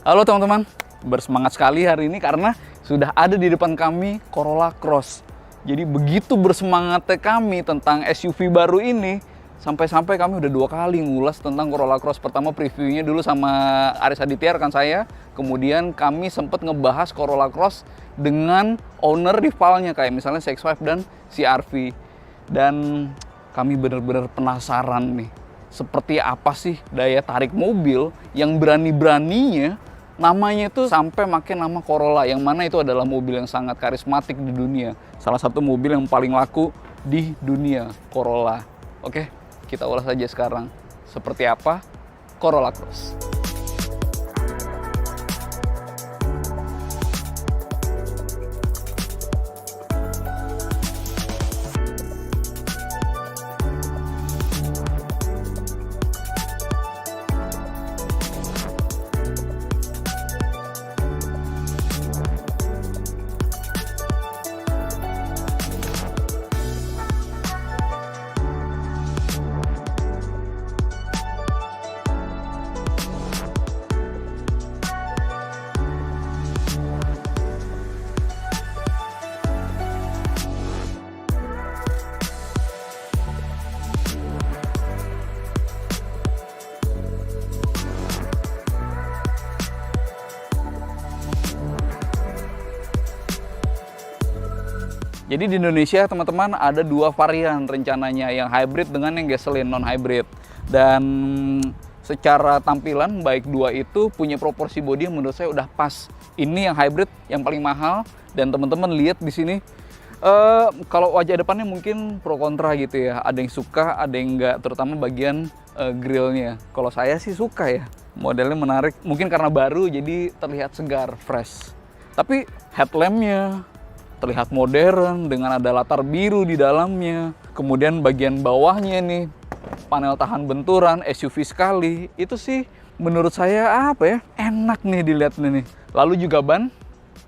Halo teman-teman, bersemangat sekali hari ini karena sudah ada di depan kami Corolla Cross. Jadi begitu bersemangatnya kami tentang SUV baru ini, sampai-sampai kami udah 2 kali ngulas tentang Corolla Cross. Pertama previewnya dulu sama Aris Aditya rekan saya, kemudian kami sempat ngebahas Corolla Cross dengan owner rivalnya kayak misalnya CX-5 dan CR-V. Dan kami benar-benar penasaran nih, seperti apa sih daya tarik mobil yang berani-beraninya namanya itu sampai makin nama Corolla, yang mana itu adalah mobil yang sangat karismatik di dunia. Salah satu mobil yang paling laku di dunia, Corolla. Oke, kita ulas saja sekarang. Seperti apa Corolla Cross. Jadi di Indonesia teman-teman ada 2 varian rencananya, yang hybrid dengan yang gasoline non hybrid. Dan secara tampilan baik dua itu punya proporsi bodi yang menurut saya udah pas. Ini yang hybrid yang paling mahal, dan teman-teman lihat di sini kalau wajah depannya mungkin pro kontra gitu ya. Ada yang suka, ada yang enggak, terutama bagian grillnya. Kalau saya sih suka ya. Modelnya menarik, mungkin karena baru jadi terlihat segar, fresh. Tapi headlampnya terlihat modern dengan ada latar biru di dalamnya. Kemudian bagian bawahnya nih, panel tahan benturan, SUV sekali. Itu sih menurut saya apa ya, enak nih dilihat nih. Lalu juga ban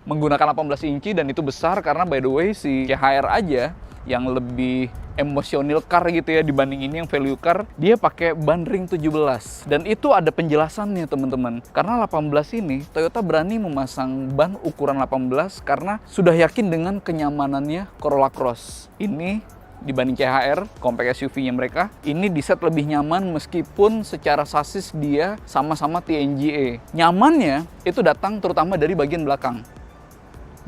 menggunakan 18 inci dan itu besar karena by the way si CHR aja yang lebih emosional car gitu ya dibanding ini yang value car, dia pakai ban ring 17. Dan itu ada penjelasannya teman-teman. Karena 18 ini Toyota berani memasang ban ukuran 18 karena sudah yakin dengan kenyamanannya Corolla Cross. Ini dibanding CHR, compact SUV-nya mereka, ini diset lebih nyaman meskipun secara sasis dia sama-sama TNGA. Nyamannya itu datang terutama dari bagian belakang.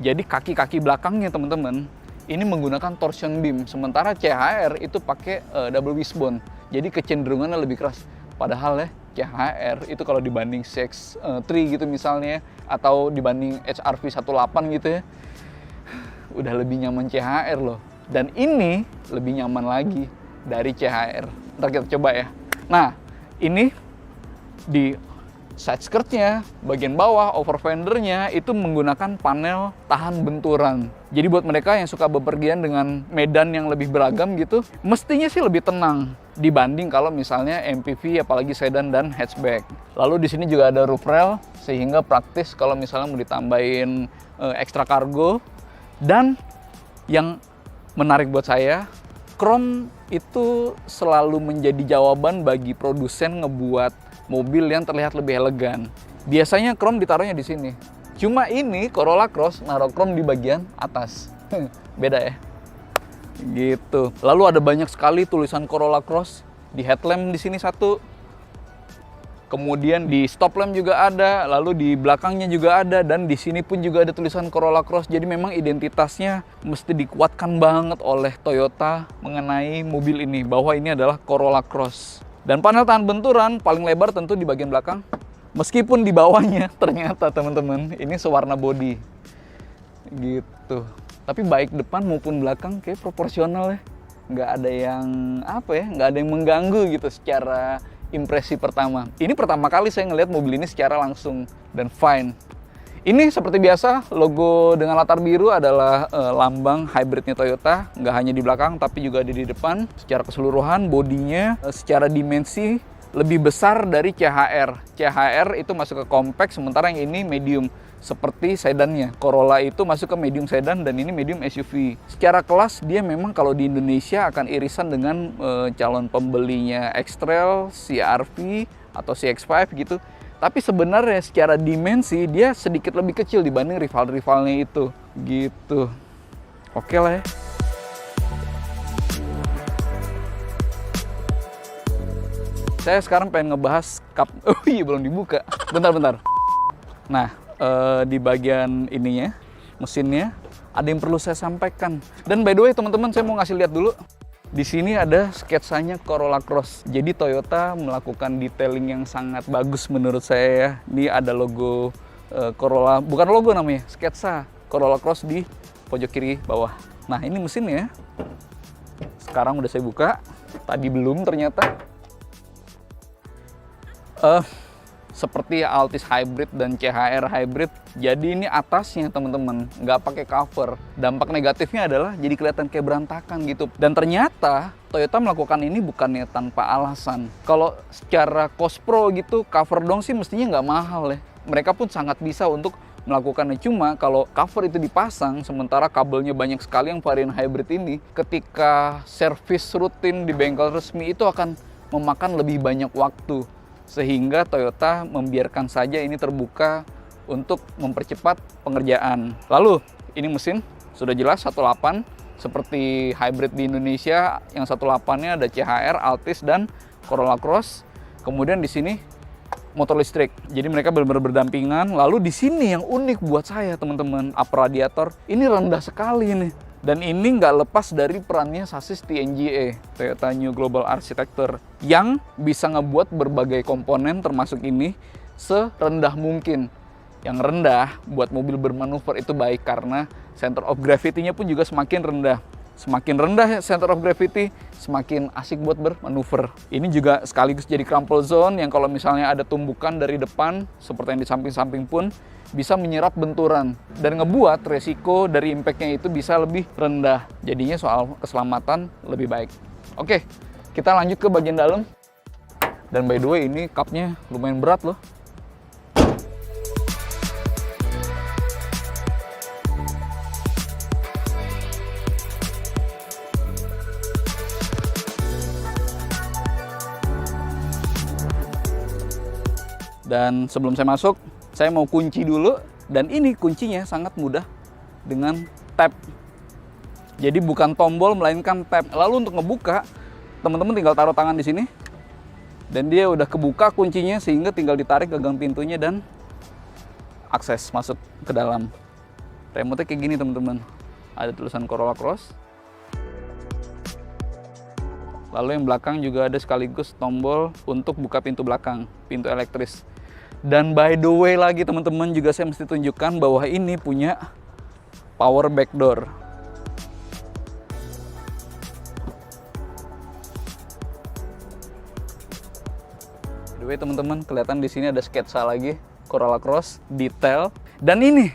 Jadi kaki-kaki belakangnya teman-teman ini menggunakan torsion beam, sementara CHR itu pakai double wishbone. Jadi kecenderungannya lebih keras. Padahal ya CHR itu kalau dibanding CX-3 gitu misalnya, atau dibanding HR-V 18 gitu ya, udah lebih nyaman CHR loh. Dan ini lebih nyaman lagi dari CHR. Ntar kita coba ya. Nah, ini di side skirtnya, bagian bawah, over fendernya itu menggunakan panel tahan benturan. Jadi buat mereka yang suka bepergian dengan medan yang lebih beragam gitu, mestinya sih lebih tenang dibanding kalau misalnya MPV, apalagi sedan dan hatchback. Lalu di sini juga ada roof rail sehingga praktis kalau misalnya mau ditambahin ekstra kargo. Dan yang menarik buat saya, chrome itu selalu menjadi jawaban bagi produsen ngebuat mobil yang terlihat lebih elegan. Biasanya chrome ditaruhnya di sini. Cuma ini Corolla Cross naruh chrome di bagian atas. Beda ya. Gitu. Lalu ada banyak sekali tulisan Corolla Cross di headlamp di sini satu. Kemudian di stop lamp juga ada, lalu di belakangnya juga ada, dan di sini pun juga ada tulisan Corolla Cross. Jadi memang identitasnya mesti dikuatkan banget oleh Toyota mengenai mobil ini, bahwa ini adalah Corolla Cross. Dan panel tahan benturan paling lebar tentu di bagian belakang. Meskipun di bawahnya ternyata teman-teman ini sewarna body. Gitu. Tapi baik depan maupun belakang kayak proporsional ya. Nggak ada yang apa ya, nggak ada yang mengganggu gitu secara impresi pertama. Ini pertama kali saya ngelihat mobil ini secara langsung dan fine. Ini seperti biasa, logo dengan latar biru adalah lambang hybridnya Toyota. Nggak hanya di belakang, tapi juga ada di depan. Secara keseluruhan, bodinya secara dimensi lebih besar dari CHR. CHR itu masuk ke compact, sementara yang ini medium. Seperti sedannya, Corolla itu masuk ke medium sedan dan ini medium SUV. Secara kelas dia memang kalau di Indonesia akan irisan dengan calon pembelinya X-Trail, CR-V atau CX-5 gitu. Tapi sebenarnya secara dimensi dia sedikit lebih kecil dibanding rival-rivalnya itu. Gitu. Oke lah ya. Saya sekarang pengen ngebahas cup. Oh iya, belum dibuka. Bentar. Nah, di bagian ininya, mesinnya, ada yang perlu saya sampaikan. Dan by the way teman-teman, saya mau ngasih lihat dulu. Di sini ada sketsanya Corolla Cross. Jadi Toyota melakukan detailing yang sangat bagus menurut saya ya. Ini ada logo Corolla, bukan logo namanya, sketsa Corolla Cross di pojok kiri bawah. Nah, ini mesinnya. Sekarang udah saya buka. Tadi belum ternyata. Seperti Altis Hybrid dan CHR Hybrid, jadi ini atasnya teman-teman nggak pakai cover. Dampak negatifnya adalah jadi kelihatan kayak berantakan gitu. Dan ternyata Toyota melakukan ini bukannya tanpa alasan. Kalau secara cost pro gitu, cover dong sih mestinya nggak mahal ya. Mereka pun sangat bisa untuk melakukannya. Cuma kalau cover itu dipasang, sementara kabelnya banyak sekali yang varian hybrid ini, ketika servis rutin di bengkel resmi itu akan memakan lebih banyak waktu. Sehingga Toyota membiarkan saja ini terbuka untuk mempercepat pengerjaan. Lalu, ini mesin sudah jelas 1.8 seperti hybrid di Indonesia. Yang 1.8-nya ada CHR, Altis, dan Corolla Cross. Kemudian di sini motor listrik. Jadi mereka benar-benar berdampingan. Lalu di sini yang unik buat saya teman-teman, up radiator ini rendah sekali nih. Dan ini nggak lepas dari perannya sasis TNGA, Toyota New Global Architecture, yang bisa ngebuat berbagai komponen termasuk ini serendah mungkin. Yang rendah buat mobil bermanuver itu baik karena center of gravity-nya pun juga semakin rendah. Semakin rendah center of gravity, semakin asik buat bermanuver. Ini juga sekaligus jadi crumple zone yang kalau misalnya ada tumbukan dari depan, seperti yang di samping-samping pun, bisa menyerap benturan dan ngebuat resiko dari impact-nya itu bisa lebih rendah. Jadinya soal keselamatan lebih baik. Oke, kita lanjut ke bagian dalam. Dan by the way, ini cupnya lumayan berat loh. Dan sebelum saya masuk, saya mau kunci dulu, dan ini kuncinya sangat mudah dengan tab. Jadi bukan tombol melainkan tab. Lalu untuk ngebuka, teman-teman tinggal taruh tangan di sini, dan dia udah kebuka kuncinya sehingga tinggal ditarik gagang pintunya dan akses masuk ke dalam. Remote-nya kayak gini teman-teman. Ada tulisan Corolla Cross. Lalu yang belakang juga ada sekaligus tombol untuk buka pintu belakang, pintu elektris. Dan by the way lagi teman-teman, juga saya mesti tunjukkan bahwa ini punya power back door. By the way teman-teman, kelihatan di sini ada sketsa lagi Corolla Cross detail. Dan ini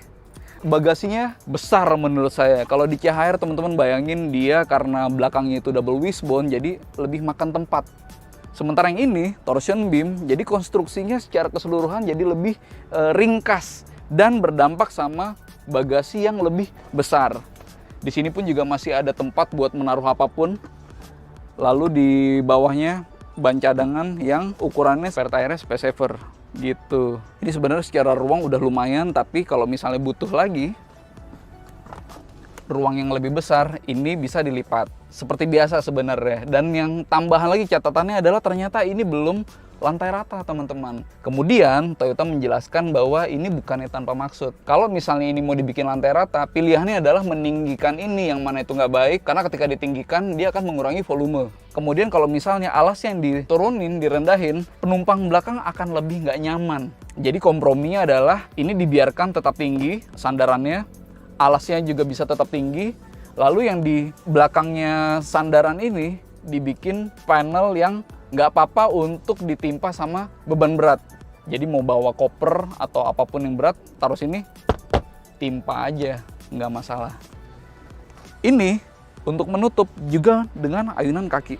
bagasinya besar menurut saya. Kalau di CHR teman-teman bayangin dia karena belakangnya itu double wishbone, jadi lebih makan tempat. Sementara yang ini torsion beam, jadi konstruksinya secara keseluruhan jadi lebih ringkas dan berdampak sama bagasi yang lebih besar. Di sini pun juga masih ada tempat buat menaruh apapun. Lalu di bawahnya ban cadangan yang ukurannya spare tire space saver gitu. Ini sebenarnya secara ruang udah lumayan, tapi kalau misalnya butuh lagi ruang yang lebih besar, ini bisa dilipat seperti biasa sebenarnya. Dan yang tambahan lagi catatannya adalah ternyata ini belum lantai rata teman-teman. Kemudian Toyota menjelaskan bahwa ini bukannya tanpa maksud. Kalau misalnya ini mau dibikin lantai rata, pilihannya adalah meninggikan ini, yang mana itu nggak baik karena ketika ditinggikan dia akan mengurangi volume. Kemudian kalau misalnya alas yang diturunin, direndahin, penumpang belakang akan lebih nggak nyaman. Jadi komprominya adalah ini dibiarkan tetap tinggi sandarannya, alasnya juga bisa tetap tinggi. Lalu yang di belakangnya sandaran ini dibikin panel yang nggak apa-apa untuk ditimpa sama beban berat. Jadi mau bawa koper atau apapun yang berat, taruh sini, timpa aja, nggak masalah. Ini untuk menutup juga dengan ayunan kaki.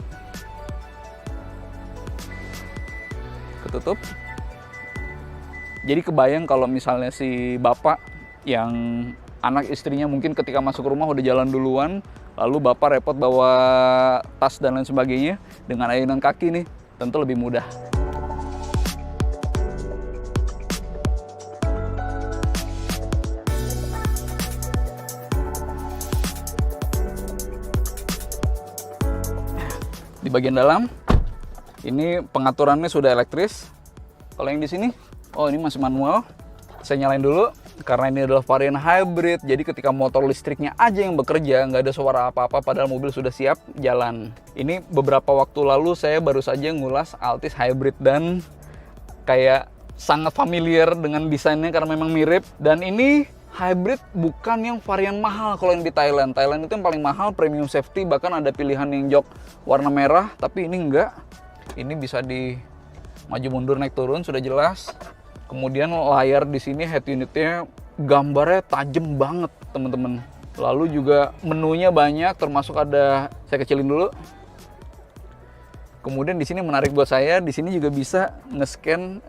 Ketutup. Jadi kebayang kalau misalnya si bapak yang anak istrinya mungkin ketika masuk rumah udah jalan duluan, lalu bapak repot bawa tas dan lain sebagainya, dengan ayunan kaki nih tentu lebih mudah. bagian dalam. Ini pengaturannya sudah elektris. Kalau yang di sini, oh ini masih manual. Saya nyalain dulu. Karena ini adalah varian hybrid, jadi ketika motor listriknya aja yang bekerja, nggak ada suara apa-apa, padahal mobil sudah siap jalan. Ini beberapa waktu lalu saya baru saja ngulas Altis hybrid dan kayak sangat familiar dengan desainnya karena memang mirip. Dan ini hybrid bukan yang varian mahal kalau yang di Thailand. Thailand itu yang paling mahal, premium safety, bahkan ada pilihan yang jok warna merah, tapi ini enggak. Ini bisa di maju mundur naik turun, sudah jelas. Kemudian layar di sini head unitnya gambarnya tajam banget teman-teman. Lalu juga menunya banyak, termasuk ada, saya kecilin dulu. Kemudian di sini menarik buat saya, di sini juga bisa nge-scan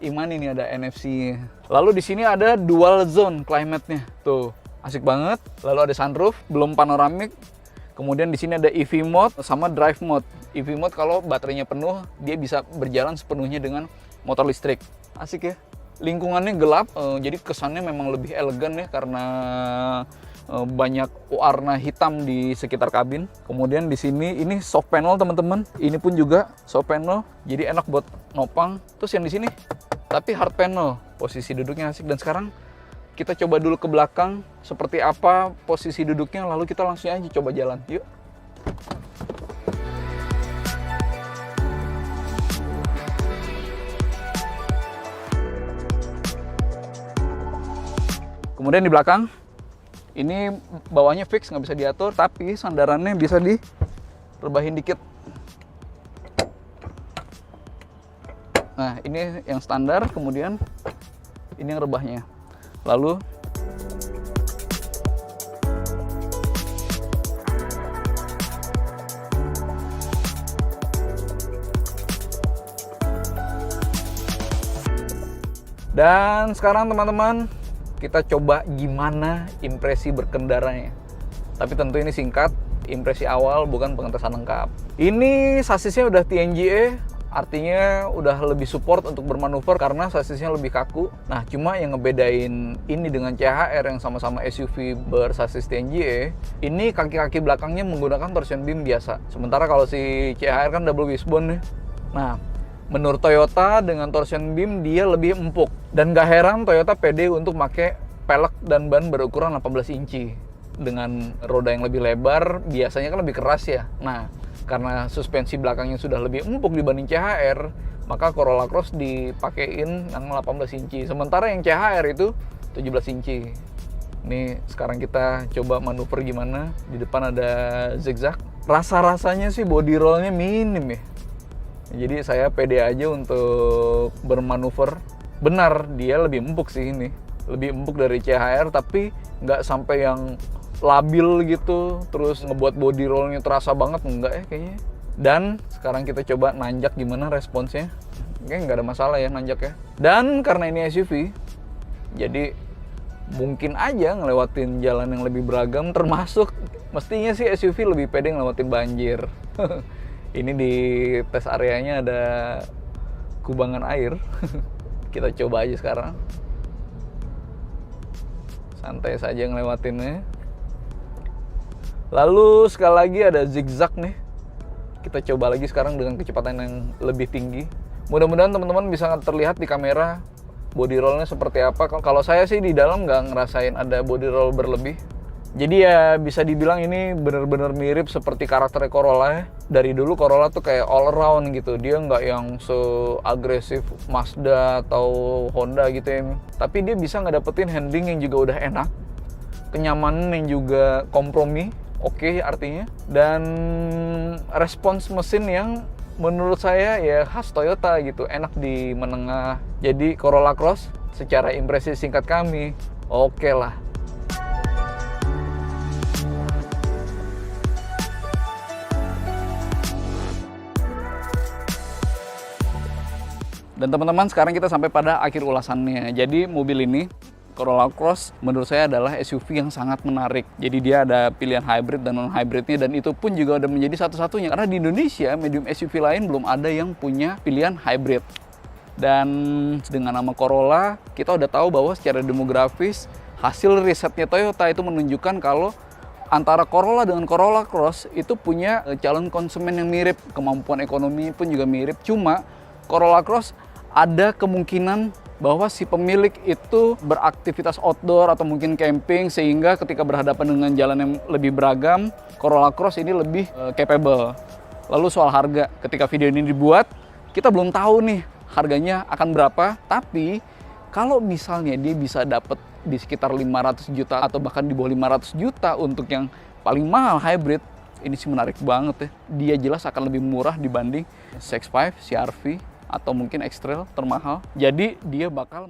e-money, ini ada NFC. Lalu di sini ada dual zone climate-nya, tuh asik banget. Lalu ada sunroof, belum panoramik. Kemudian di sini ada EV mode sama drive mode. EV mode kalau baterainya penuh, dia bisa berjalan sepenuhnya dengan motor listrik. Asik ya. Lingkungannya gelap, jadi kesannya memang lebih elegan ya karena banyak warna hitam di sekitar kabin. Kemudian di sini ini soft panel teman-teman. Ini pun juga soft panel, jadi enak buat nopang. Terus yang di sini, tapi hard panel. Posisi duduknya asik. Dan sekarang kita coba dulu ke belakang seperti apa posisi duduknya. Lalu kita langsung aja coba jalan. Yuk. Kemudian di belakang, ini bawahnya fix, nggak bisa diatur, tapi sandarannya bisa direbahin dikit. Nah, ini yang standar, kemudian ini yang rebahnya. Lalu, dan sekarang teman-teman, kita coba gimana impresi berkendaranya. Tapi tentu ini singkat, impresi awal bukan pengetesan lengkap. Ini sasisnya udah TNGA, artinya udah lebih support untuk bermanuver karena sasisnya lebih kaku. Nah, cuma yang ngebedain ini dengan CHR yang sama-sama SUV bersasis TNGA, ini kaki-kaki belakangnya menggunakan torsion beam biasa. Sementara kalau si CHR kan double wishbone nih. Nah, menurut Toyota dengan torsion beam dia lebih empuk. Dan gak heran Toyota pede untuk pakai pelek dan ban berukuran 18 inci. Dengan roda yang lebih lebar, biasanya kan lebih keras ya. Nah, karena suspensi belakangnya sudah lebih empuk dibanding CHR, maka Corolla Cross dipakein yang 18 inci. Sementara yang CHR itu 17 inci. Ini sekarang kita coba manuver gimana. Di depan ada zigzag. Rasa-rasanya sih body rollnya minim ya. Jadi saya pede aja untuk bermanuver. Benar, dia lebih empuk sih ini. Lebih empuk dari CHR, tapi nggak sampai yang labil gitu. Terus ngebuat body rollnya terasa banget, enggak ya kayaknya. Dan sekarang kita coba nanjak gimana responsnya. Kayaknya nggak ada masalah ya nanjak ya. Dan karena ini SUV, jadi mungkin aja ngelewatin jalan yang lebih beragam. Termasuk, mestinya sih SUV lebih pede ngelewatin banjir. Ini di tes areanya ada kubangan air. Kita coba aja sekarang. Santai saja ngelewatinnya. Lalu sekali lagi ada zigzag nih. Kita coba lagi sekarang dengan kecepatan yang lebih tinggi. Mudah-mudahan teman-teman bisa terlihat di kamera body rollnya seperti apa. Kalau saya sih di dalam nggak ngerasain ada body roll berlebih. Jadi ya bisa dibilang ini bener-bener mirip seperti karakter Corolla ya. Dari dulu Corolla tuh kayak all around gitu. Dia nggak yang se-agresif Mazda atau Honda gitu ya. Tapi dia bisa ngedapetin handling yang juga udah enak. Kenyamanan yang juga kompromi. Oke artinya. Dan respons mesin yang menurut saya ya khas Toyota gitu. Enak di menengah. Jadi Corolla Cross secara impresi singkat kami oke lah. Dan teman-teman, sekarang kita sampai pada akhir ulasannya. Jadi mobil ini, Corolla Cross, menurut saya adalah SUV yang sangat menarik. Jadi dia ada pilihan hybrid dan non-hybridnya, dan itu pun juga udah menjadi satu-satunya. Karena di Indonesia, medium SUV lain belum ada yang punya pilihan hybrid. Dan dengan nama Corolla, kita udah tahu bahwa secara demografis, hasil risetnya Toyota itu menunjukkan kalau antara Corolla dengan Corolla Cross itu punya calon konsumen yang mirip, kemampuan ekonomi pun juga mirip. Cuma Corolla Cross ada kemungkinan bahwa si pemilik itu beraktivitas outdoor atau mungkin camping, sehingga ketika berhadapan dengan jalan yang lebih beragam, Corolla Cross ini lebih capable. Lalu soal harga, ketika video ini dibuat, kita belum tahu nih harganya akan berapa, tapi kalau misalnya dia bisa dapat di sekitar 500 juta atau bahkan di bawah 500 juta untuk yang paling mahal hybrid, ini sih menarik banget ya. Dia jelas akan lebih murah dibanding CX-5, CR-V, atau mungkin X-Trail termahal. Jadi dia bakal